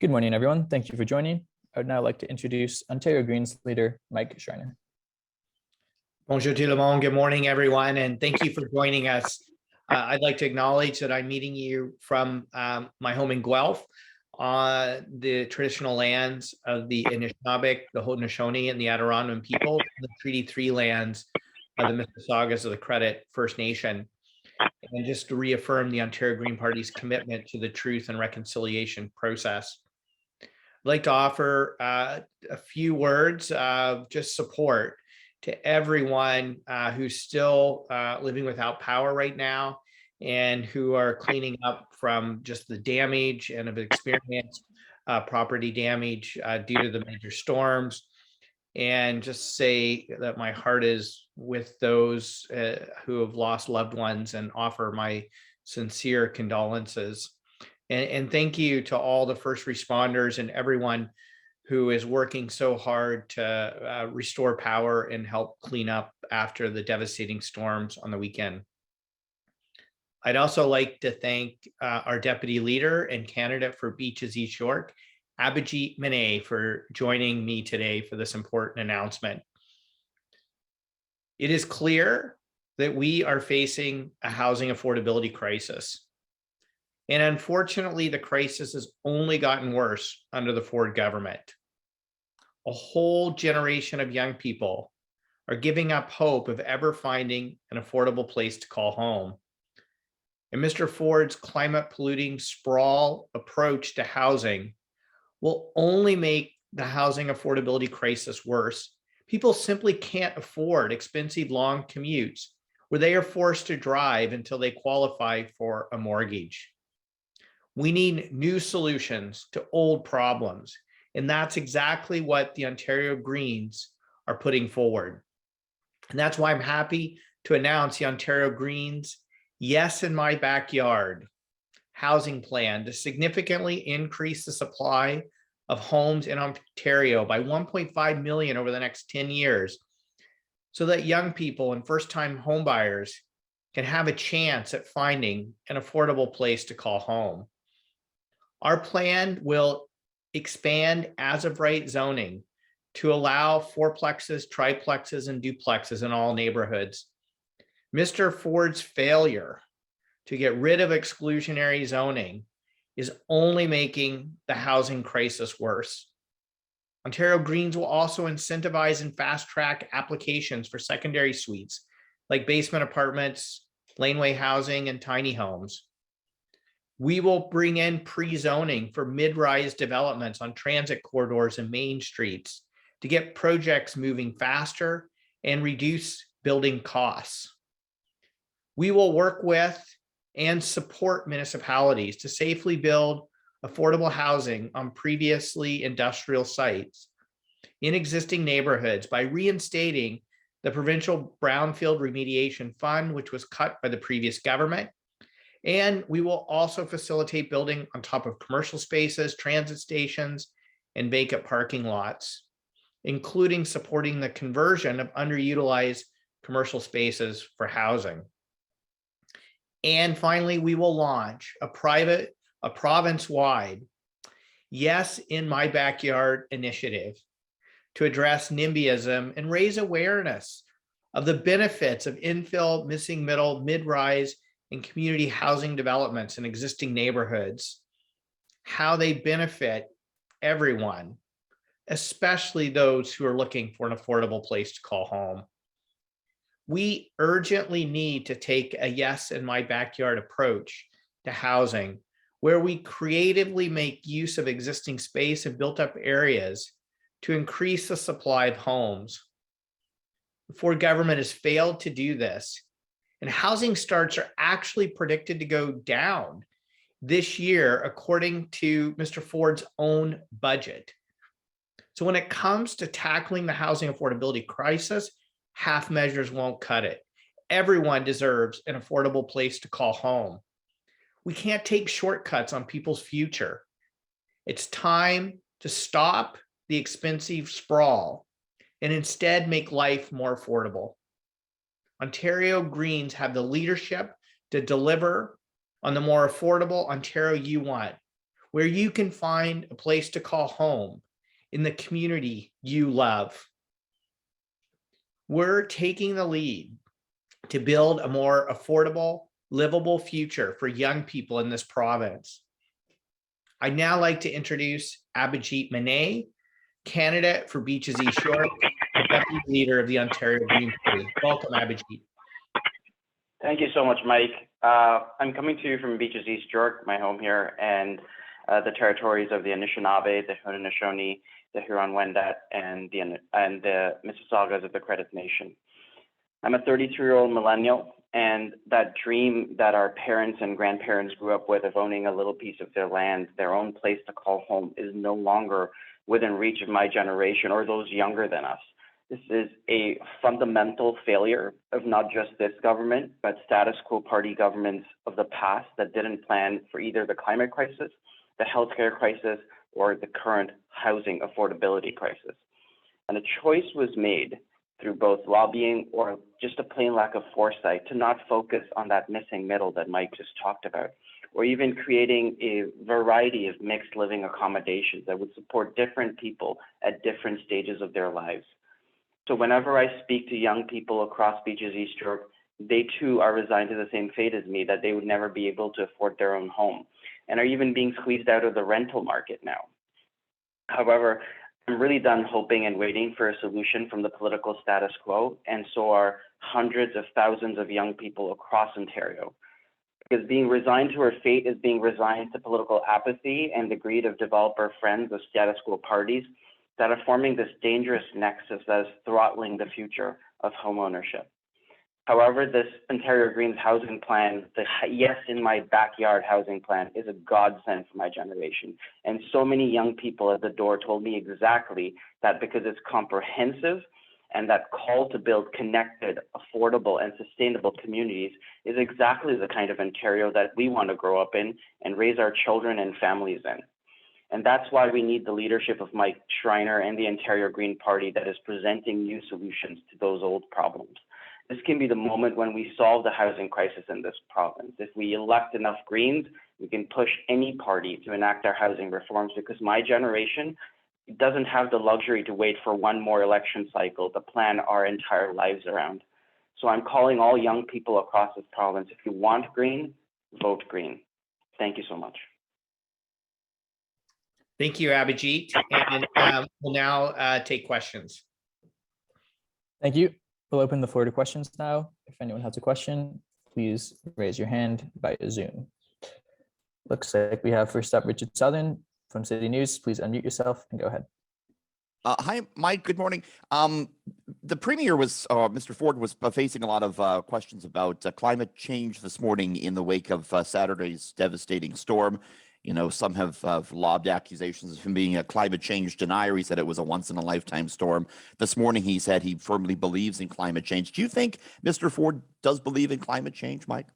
Good morning, everyone. Thank you for joining. I would now like to introduce Ontario Greens leader, Mike Schreiner. Bonjour tout le monde. Good morning, everyone, and thank you for joining us. I'd like to acknowledge that I'm meeting you from my home in Guelph, on the traditional lands of the Anishinaabeg, the Haudenosaunee, and the Adirondack people, the Treaty 3 lands of the Mississaugas of the Credit First Nation. And just to reaffirm the Ontario Green Party's commitment to the truth and reconciliation process. I'd like to offer a few words of just support to everyone who's still living without power right now and who are cleaning up from just the damage and have experienced property damage due to the major storms. And just say that my heart is with those who have lost loved ones and offer my sincere condolences. And thank you to all the first responders and everyone who is working so hard to restore power and help clean up after the devastating storms on the weekend. I'd also like to thank our Deputy Leader and candidate for Beaches East York, Abhijeet Manay, for joining me today for this important announcement. It is clear that we are facing a housing affordability crisis. And unfortunately, the crisis has only gotten worse under the Ford government. A whole generation of young people are giving up hope of ever finding an affordable place to call home. And Mr. Ford's climate polluting sprawl approach to housing will only make the housing affordability crisis worse. People simply can't afford expensive long commutes where they are forced to drive until they qualify for a mortgage. We need new solutions to old problems, and that's exactly what the Ontario Greens are putting forward. And that's why I'm happy to announce the Ontario Greens Yes in My Backyard housing plan to significantly increase the supply of homes in Ontario by 1.5 million over the next 10 years, so that young people and first-time homebuyers can have a chance at finding an affordable place to call home. Our plan will expand as-of-right zoning to allow fourplexes, triplexes, and duplexes in all neighborhoods. Mr. Ford's failure to get rid of exclusionary zoning is only making the housing crisis worse. Ontario Greens will also incentivize and fast-track applications for secondary suites like basement apartments, laneway housing, and tiny homes. We will bring in pre-zoning for mid-rise developments on transit corridors and main streets to get projects moving faster and reduce building costs. We will work with and support municipalities to safely build affordable housing on previously industrial sites in existing neighborhoods by reinstating the provincial brownfield remediation fund, which was cut by the previous government. And we will also facilitate building on top of commercial spaces, transit stations, and vacant parking lots, including supporting the conversion of underutilized commercial spaces for housing. And finally, we will launch a province-wide Yes in My Backyard initiative to address NIMBYism and raise awareness of the benefits of infill, missing middle, mid-rise, and community housing developments in existing neighborhoods, how they benefit everyone, especially those who are looking for an affordable place to call home. We urgently need to take a Yes in My Backyard approach to housing, where we creatively make use of existing space and built up areas to increase the supply of homes. The Ford government has failed to do this, and housing starts are actually predicted to go down this year, according to Mr. Ford's own budget. So when it comes to tackling the housing affordability crisis, half measures won't cut it. Everyone deserves an affordable place to call home. We can't take shortcuts on people's future. It's time to stop the expensive sprawl and instead make life more affordable. Ontario Greens have the leadership to deliver on the more affordable Ontario you want. where you can find a place to call home in the community you love. We're taking the lead to build a more affordable, livable future for young people in this province. I'd now like to introduce Abhijeet Manay, candidate for Beaches East York, the Deputy Leader of the Ontario Green Party. Welcome, Abhijeet. Thank you so much, Mike. I'm coming to you from Beaches East York, my home here, and the territories of the Anishinaabe, the Haudenosaunee, the Huron-Wendat, and the Mississaugas of the Credit Nation. I'm a 32-year-old millennial, and that dream that our parents and grandparents grew up with of owning a little piece of their land, their own place to call home, is no longer within reach of my generation or those younger than us. This is a fundamental failure of not just this government, but status quo party governments of the past that didn't plan for either the climate crisis, the healthcare crisis, or the current housing affordability crisis. And a choice was made through both lobbying or just a plain lack of foresight to not focus on that missing middle that Mike just talked about, or even creating a variety of mixed living accommodations that would support different people at different stages of their lives. So whenever I speak to young people across Beaches East York, they too are resigned to the same fate as me, that they would never be able to afford their own home and are even being squeezed out of the rental market now. However, I'm really done hoping and waiting for a solution from the political status quo, and so are hundreds of thousands of young people across Ontario. Because being resigned to our fate is being resigned to political apathy and the greed of developer friends of status quo parties that are forming this dangerous nexus that is throttling the future of homeownership. However, this Ontario Greens housing plan, the yes in my backyard housing plan, is a godsend for my generation. And so many young people at the door told me exactly that, because it's comprehensive and that call to build connected, affordable, and sustainable communities is exactly the kind of Ontario that we want to grow up in and raise our children and families in. And that's why we need the leadership of Mike Schreiner and the Ontario Green Party that is presenting new solutions to those old problems. This can be the moment when we solve the housing crisis in this province. If we elect enough Greens, we can push any party to enact our housing reforms, because my generation doesn't have the luxury to wait for one more election cycle to plan our entire lives around. So I'm calling all young people across this province, if you want Green, vote Green. Thank you so much. Thank you, Abhijeet. And we'll now take questions. Thank you. We'll open the floor to questions now. If anyone has a question, please raise your hand via Zoom. Looks like we have first up Richard Southern from City News. Please unmute yourself and go ahead. Hi, Mike. Good morning. The Premier was, Mr. Ford was facing a lot of questions about climate change this morning in the wake of Saturday's devastating storm. You know, some have lobbed accusations of him being a climate change denier. He said it was a once-in-a-lifetime storm. This morning, he said he firmly believes in climate change. Do you think Mr. Ford does believe in climate change, Mike?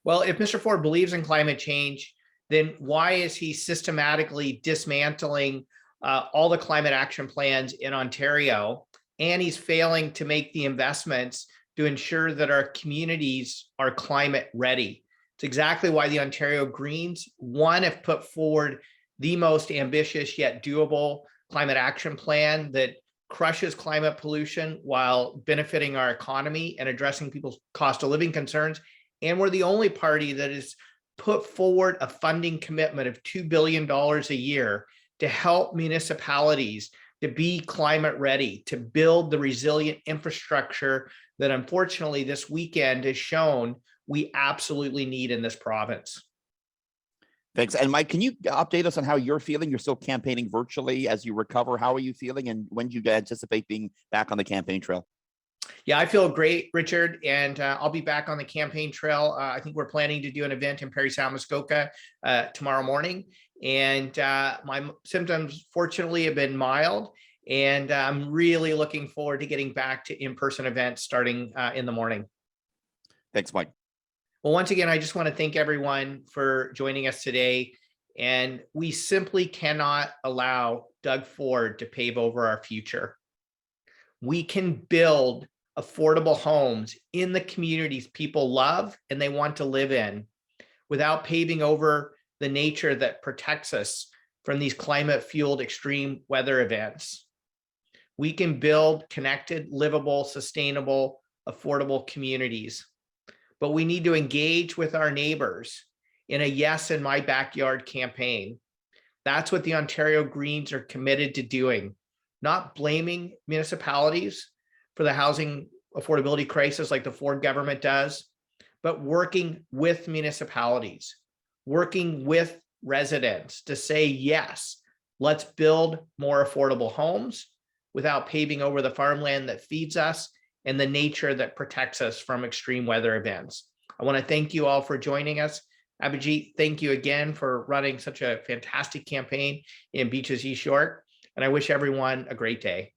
Well, if Mr. Ford believes in climate change, then why is he systematically dismantling all the climate action plans in Ontario, and he's failing to make the investments to ensure that our communities are climate ready? It's exactly why the Ontario Greens, one, have put forward the most ambitious yet doable climate action plan that crushes climate pollution while benefiting our economy and addressing people's cost of living concerns. And we're the only party that has put forward a funding commitment of $2 billion a year to help municipalities to be climate ready, to build the resilient infrastructure that unfortunately this weekend has shown we absolutely need in this province. Thanks. And Mike, can you update us on how you're feeling? You're still campaigning virtually as you recover. How are you feeling? And when do you anticipate being back on the campaign trail? Yeah, I feel great, Richard, and I'll be back on the campaign trail. I think we're planning to do an event in Parry Sound, Muskoka tomorrow morning. And my symptoms, fortunately, have been mild. And I'm really looking forward to getting back to in-person events starting in the morning. Thanks, Mike. Well, once again, I just want to thank everyone for joining us today. And we simply cannot allow Doug Ford to pave over our future. We can build affordable homes in the communities people love and they want to live in without paving over the nature that protects us from these climate-fueled extreme weather events. We can build connected, livable, sustainable, affordable communities. But we need to engage with our neighbors in a Yes in My Backyard campaign. That's what the Ontario Greens are committed to doing, not blaming municipalities for the housing affordability crisis like the Ford government does, but working with municipalities, working with residents to say, yes, let's build more affordable homes without paving over the farmland that feeds us and the nature that protects us from extreme weather events. I want to thank you all for joining us. Abhijeet, thank you again for running such a fantastic campaign in Beaches East York, and I wish everyone a great day.